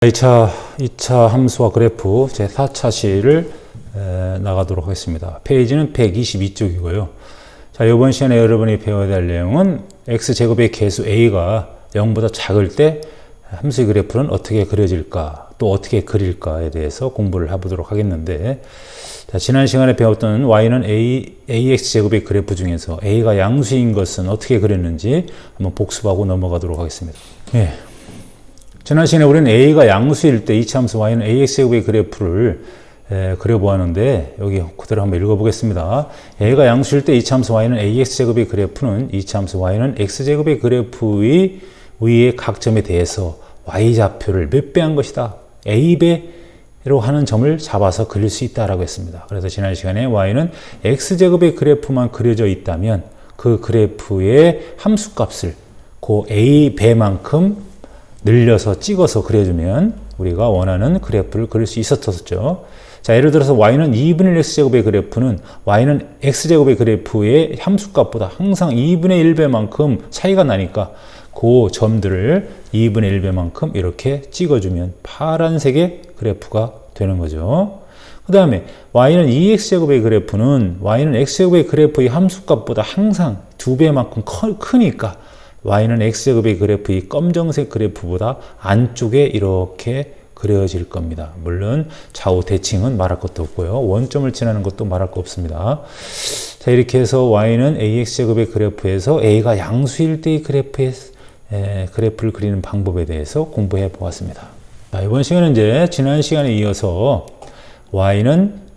2차 함수와 그래프 제 4차 시를 나가도록 하겠습니다. 페이지는 122쪽이고요. 자, 이번 시간에 여러분이 배워야 될 내용은 x제곱의 개수 a가 0보다 작을 때 함수의 그래프는 어떻게 그려질까, 또 어떻게 그릴까에 대해서 공부를 해보도록 하겠는데, 자, 지난 시간에 배웠던 y는 ax제곱의 그래프 중에서 a가 양수인 것은 어떻게 그렸는지 한번 복습하고 넘어가도록 하겠습니다. 예. 지난 시간에 우리는 a가 양수일 때 이차함수 y는 ax제곱의 그래프를 그려보았는데, 여기 그대로 한번 읽어보겠습니다. a가 양수일 때 이차함수 y는 ax제곱의 그래프는 이차함수 y는 x제곱의 그래프의 위의 각 점에 대해서 y좌표를 몇 배 한 것이다. a배로 하는 점을 잡아서 그릴 수 있다라고 했습니다. 그래서 지난 시간에 y는 x제곱의 그래프만 그려져 있다면 그 그래프의 함수값을 그 a배만큼 늘려서 찍어서 그려주면 우리가 원하는 그래프를 그릴 수 있었죠. 자, 예를 들어서 y는 2분의 1 x제곱의 그래프는 y는 x제곱의 그래프의 함수값보다 항상 2분의 1배만큼 차이가 나니까 그 점들을 2분의 1배만큼 이렇게 찍어주면 파란색의 그래프가 되는 거죠. 그 다음에 y는 2x제곱의 그래프는 y는 x제곱의 그래프의 함수값보다 항상 2배만큼 크니까 y는 x제곱의 그래프의 검정색 그래프보다 안쪽에 이렇게 그려질 겁니다. 물론 좌우 대칭은 말할 것도 없고요. 원점을 지나는 것도 말할 거 없습니다. 자, 이렇게 해서 y는 ax제곱의 그래프에서 a가 양수일 때의 그래프를 그리는 방법에 대해서 공부해 보았습니다. 자, 이번 시간은 이제 지난 시간에 이어서 y는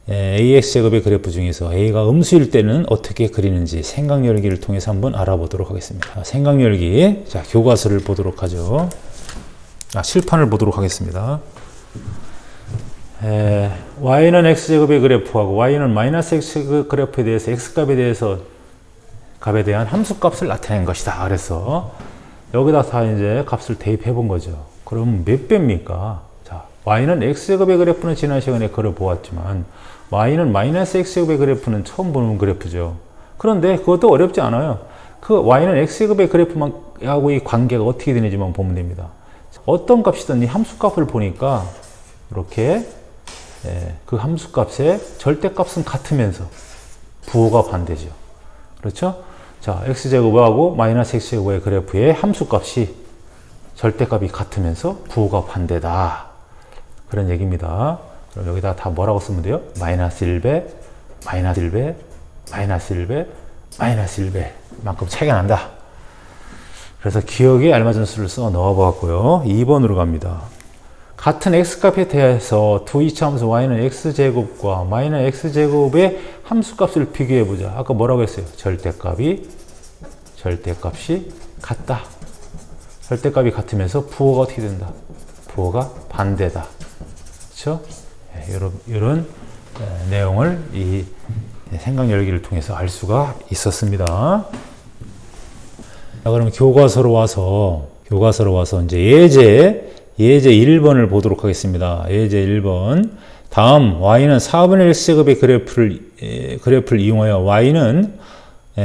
ax제곱의 그래프 중에서 a가 음수일 때는 어떻게 그리는지 생각열기를 통해서 한번 알아보도록 하겠습니다. 생각열기, 자, 교과서를 보도록 하죠. 칠판을 보도록 하겠습니다. y는 x제곱의 그래프하고 y는 마이너스 x 그래프에 대해서 x값에 대한 함수값을 나타낸 것이다. 그래서 여기다 다 이제 값을 대입해 본 거죠. 그럼 몇 배입니까? 자, y는 x제곱의 그래프는 지난 시간에 그려보았지만 y는 마이너스 x제곱의 그래프는 처음 보는 그래프죠. 그런데 그것도 어렵지 않아요. 그 y는 x제곱의 그래프하고의 관계가 어떻게 되는지만 보면 됩니다. 어떤 값이든 이 함수값을 보니까 이렇게 그 함수값의 절대값은 같으면서 부호가 반대죠. 그렇죠? 자, x제곱하고 마이너스 x제곱의 그래프의 함수값이 절대값이 같으면서 부호가 반대다. 그런 얘기입니다. 그럼 여기다 다 뭐라고 쓰면 돼요? 마이너스 1배, 마이너스 1배, 마이너스 1배, 마이너스 1배 만큼 차이가 난다. 그래서 기억에 알맞은 수를 써 넣어 보았고요. 2번으로 갑니다. 같은 x값에 대해서 두 이차함수 y는 x제곱과 마이너스 x제곱의 함수값을 비교해 보자. 아까 뭐라고 했어요? 절대값이 같다. 절대값이 같으면서 부호가 어떻게 된다? 부호가 반대다. 그렇죠? 이런 내용을 이 생각 열기를 통해서 알 수가 있었습니다. 자, 그럼 교과서로 와서 이제 예제 1번을 보도록 하겠습니다. 예제 1번. 다음 y는 4분의 x제곱의 그래프를 이용하여 y는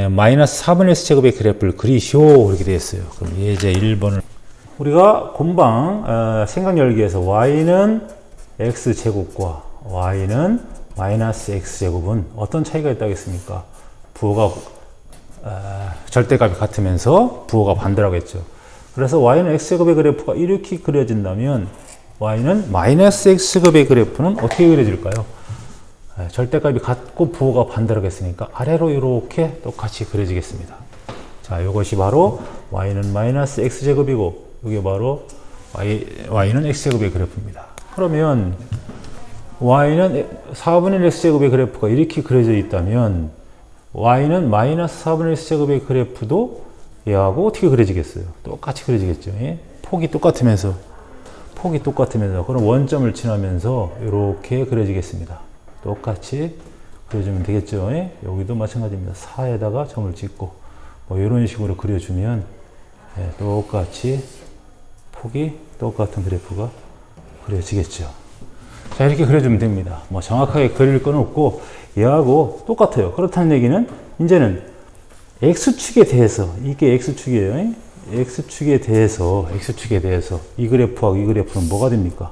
마이너스 4분의 x제곱의 그래프를 그리시오. 이렇게 되어 있어요. 그럼 예제 1번을 우리가 금방 생각 열기에서 y는 x제곱과 y는 마이너스 x제곱은 어떤 차이가 있다고 했습니까? 부호가 절대값이 같으면서 부호가 반대라고 했죠. 그래서 y는 x제곱의 그래프가 이렇게 그려진다면 y는 마이너스 x제곱의 그래프는 어떻게 그려질까요? 절대값이 같고 부호가 반대라고 했으니까 아래로 이렇게 똑같이 그려지겠습니다. 자, 이것이 바로 y는 마이너스 x제곱이고 이게 바로 y는 x제곱의 그래프입니다. 그러면 y는 4분의 1 x제곱의 그래프가 이렇게 그려져 있다면 y는 마이너스 4분의 1 x제곱의 그래프도 얘하고 어떻게 그려지겠어요? 똑같이 그려지겠죠. 예? 폭이 똑같으면서 그럼 원점을 지나면서 이렇게 그려지겠습니다. 똑같이 그려주면 되겠죠. 예? 여기도 마찬가지입니다. 4에다가 점을 찍고 뭐 이런 식으로 그려주면 똑같이 폭이 똑같은 그래프가 그려지겠죠. 자, 이렇게 그려주면 됩니다. 뭐 정확하게 그릴 건 없고 얘하고 똑같아요. 그렇다는 얘기는 이제는 x축에 대해서, 이게 x축이에요. x축에 대해서 이 그래프하고 이 그래프는 뭐가 됩니까?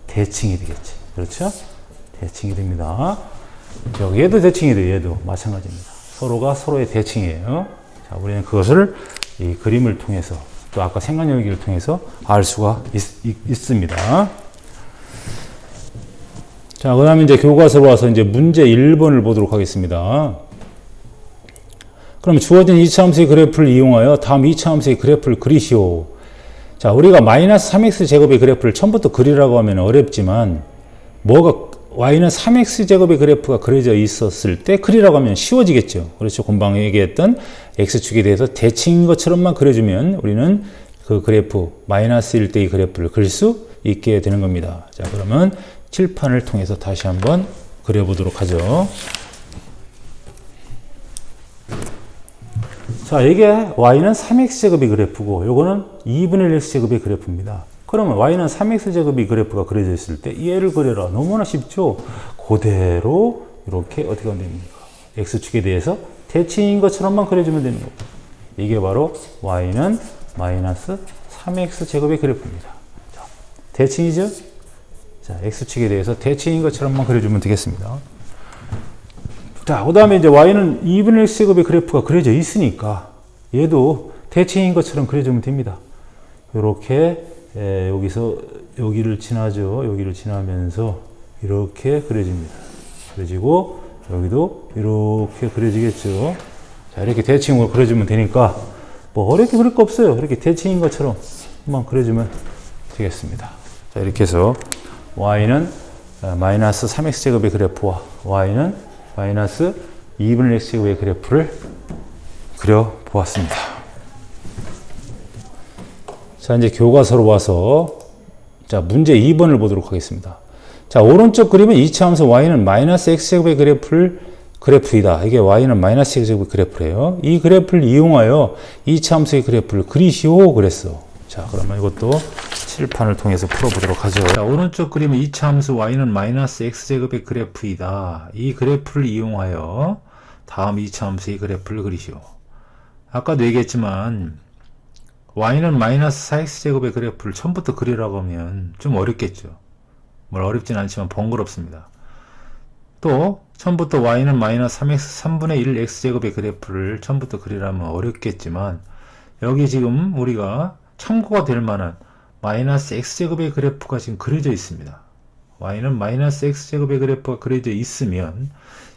대칭이 되겠지. 그렇죠? 대칭이 됩니다. 얘도 대칭이 돼요. 얘도 마찬가지입니다. 서로가 서로의 대칭이에요. 자, 우리는 그것을 이 그림을 통해서 또 아까 생각여기를 통해서 알 수가 있습니다. 자, 그 다음에 이제 교과서로 와서 이제 문제 1번을 보도록 하겠습니다. 그럼 주어진 2차 함수의 그래프를 이용하여 다음 2차 함수의 그래프를 그리시오. 자, 우리가 마이너스 3x 제곱의 그래프를 처음부터 그리라고 하면 어렵지만, y는 3x 제곱의 그래프가 그려져 있었을 때 그리라고 하면 쉬워지겠죠. 그렇죠. 금방 얘기했던 x축에 대해서 대칭인 것처럼만 그려주면 우리는 그 그래프, 마이너스 1대 의 그래프를 그릴 수 있게 되는 겁니다. 자, 그러면 칠판을 통해서 다시 한번 그려보도록 하죠. 자, 이게 y는 3x제곱의 그래프고 요거는 2분의 1 x제곱의 그래프입니다. 그러면 y는 3x제곱의 그래프가 그려져 있을 때 얘를 그려라. 너무나 쉽죠? 그대로 이렇게 어떻게 하면 됩니까? x축에 대해서 대칭인 것처럼만 그려주면 되는 거고, 이게 바로 y는 마이너스 3x제곱의 그래프입니다. 자, 대칭이죠? 자, x축에 대해서 대칭인 것처럼만 그려주면 되겠습니다. 자, 그 다음에 이제 y는 2분의 x제곱의 그래프가 그려져 있으니까 얘도 대칭인 것처럼 그려주면 됩니다. 이렇게 여기서 여기를 지나죠. 여기를 지나면서 이렇게 그려집니다. 그려지고 여기도 이렇게 그려지겠죠. 자, 이렇게 대칭으로 그려주면 되니까 뭐 어렵게 그릴 거 없어요. 이렇게 대칭인 것처럼만 그려주면 되겠습니다. 자, 이렇게 해서 y는 마이너스 3x제곱의 그래프와 y는 마이너스 2분의 x제곱의 그래프를 그려보았습니다. 자, 이제 교과서로 와서 자, 문제 2번을 보도록 하겠습니다. 자, 오른쪽 그림은 2차 함수 y는 마이너스 x제곱의 그래프이다. 이게 y는 마이너스 x제곱의 그래프래요. 이 그래프를 이용하여 2차 함수의 그래프를 그리시오 그랬어. 자, 그러면 이것도 칠판을 통해서 풀어보도록 하죠. 자, 오른쪽 그림은 2차 함수 y는 마이너스 x제곱의 그래프이다. 이 그래프를 이용하여 다음 2차 함수의 그래프를 그리시오. 아까도 얘기했지만 y는 마이너스 4x제곱의 그래프를 처음부터 그리라고 하면 좀 어렵겠죠. 뭘 어렵진 않지만 번거롭습니다. 또 처음부터 y는 마이너스 3분의 1 x제곱의 그래프를 처음부터 그리라면 어렵겠지만, 여기 지금 우리가 참고가 될 만한 마이너스 x제곱의 그래프가 지금 그려져 있습니다. y는 마이너스 x제곱의 그래프가 그려져 있으면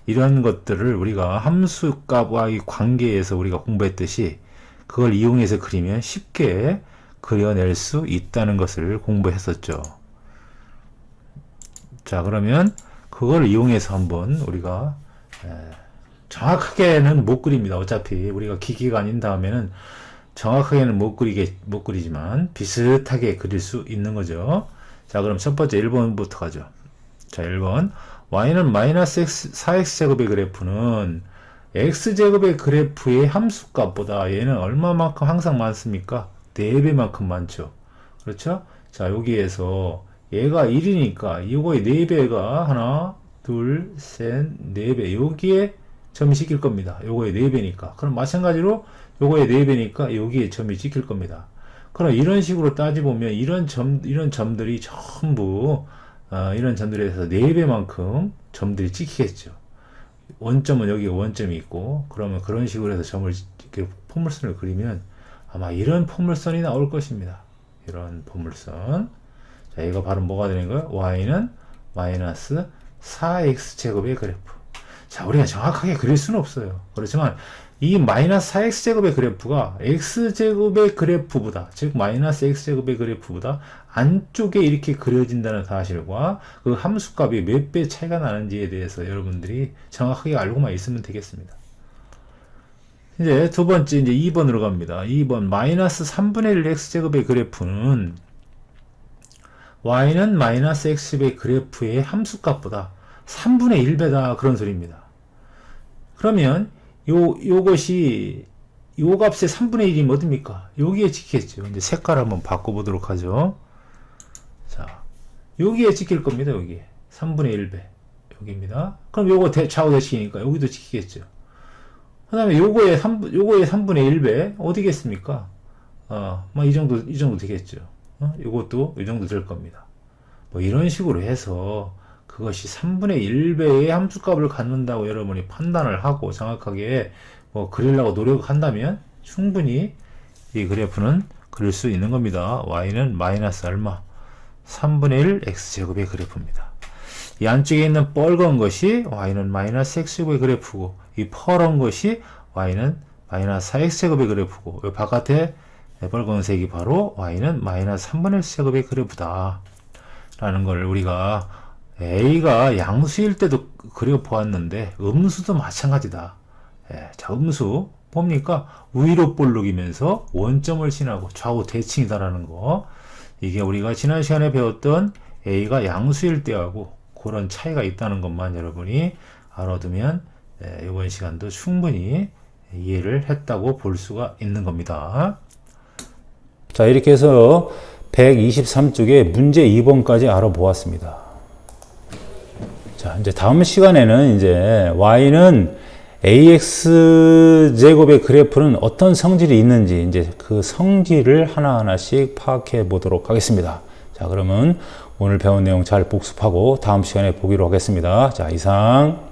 이런 것들을 우리가 함수값과의 관계에서 우리가 공부했듯이 그걸 이용해서 그리면 쉽게 그려낼 수 있다는 것을 공부했었죠. 자, 그러면 그걸 이용해서 한번 우리가 정확하게는 못 그립니다. 어차피 우리가 기기가 아닌 다음에는 정확하게는 못 그리지만 비슷하게 그릴 수 있는 거죠. 자, 그럼 첫 번째 1번부터 가죠. 자, 1번. y는 마이너스 4x제곱의 그래프는 x제곱의 그래프의 함수값보다 얘는 얼마만큼 항상 많습니까? 4배만큼 많죠. 그렇죠? 자, 여기에서 얘가 1이니까 이거의 4배가 하나, 둘, 셋, 4배. 여기에 점이 찍힐 겁니다. 요거의 4배니까. 그럼 마찬가지로 요거의 4배니까 여기에 점이 찍힐 겁니다. 그럼 이런 식으로 따지보면 이런 점들이 전부 이런 점들에서 4배만큼 점들이 찍히겠죠. 원점은 여기 원점이 있고, 그러면 그런 식으로 해서 점을 이렇게 포물선을 그리면 아마 이런 포물선이 나올 것입니다. 이런 포물선. 자, 이거 바로 뭐가 되는 거예요? y는 마이너스 4x제곱의 그래프. 자, 우리가 정확하게 그릴 수는 없어요. 그렇지만 이 마이너스 4x제곱의 그래프가 x제곱의 그래프보다, 즉 마이너스 x제곱의 그래프보다 안쪽에 이렇게 그려진다는 사실과 그 함수값이 몇 배 차이가 나는지에 대해서 여러분들이 정확하게 알고만 있으면 되겠습니다. 이제 두 번째, 이제 2번으로 갑니다. 2번, 마이너스 3분의 1 x제곱의 그래프는 y는 마이너스 x제곱의 그래프의 함수값보다 3분의 1배다. 그런 소리입니다. 그러면 요것이 요 값의 3분의 1이면 어딥니까? 여기에 찍히겠죠. 이제 색깔 한번 바꿔보도록 하죠. 자, 여기에 찍힐 겁니다. 여기에 3분의 1배 여기입니다. 그럼 요거 좌우 대칭이니까 여기도 찍히겠죠. 그 다음에 요거의 3분의 1배 어디겠습니까? 뭐 이 정도 되겠죠. 이것도 이 정도 될 겁니다. 뭐 이런 식으로 해서 그것이 3분의 1배의 함수값을 갖는다고 여러분이 판단을 하고 정확하게 뭐 그리려고 노력한다면 충분히 이 그래프는 그릴 수 있는 겁니다. y는 마이너스 얼마? 3분의 1 x제곱의 그래프입니다. 이 안쪽에 있는 빨간 것이 y는 마이너스 x제곱의 그래프고 이 파란 것이 y는 마이너스 4x제곱의 그래프고 이 바깥에 빨간색이 바로 y는 마이너스 3분의 1 제곱의 그래프다 라는 걸 우리가 a가 양수일 때도 그려보았는데 음수도 마찬가지다. 자, 음수 뭡니까? 위로 볼록이면서 원점을 지나고 좌우 대칭이다라는 거. 이게 우리가 지난 시간에 배웠던 a가 양수일 때하고 그런 차이가 있다는 것만 여러분이 알아두면 이번 시간도 충분히 이해를 했다고 볼 수가 있는 겁니다. 자, 이렇게 해서 123쪽에 문제 2번까지 알아보았습니다. 자, 이제 다음 시간에는 이제 y는 ax 제곱의 그래프는 어떤 성질이 있는지 이제 그 성질을 하나하나씩 파악해 보도록 하겠습니다. 자, 그러면 오늘 배운 내용 잘 복습하고 다음 시간에 보기로 하겠습니다. 자, 이상.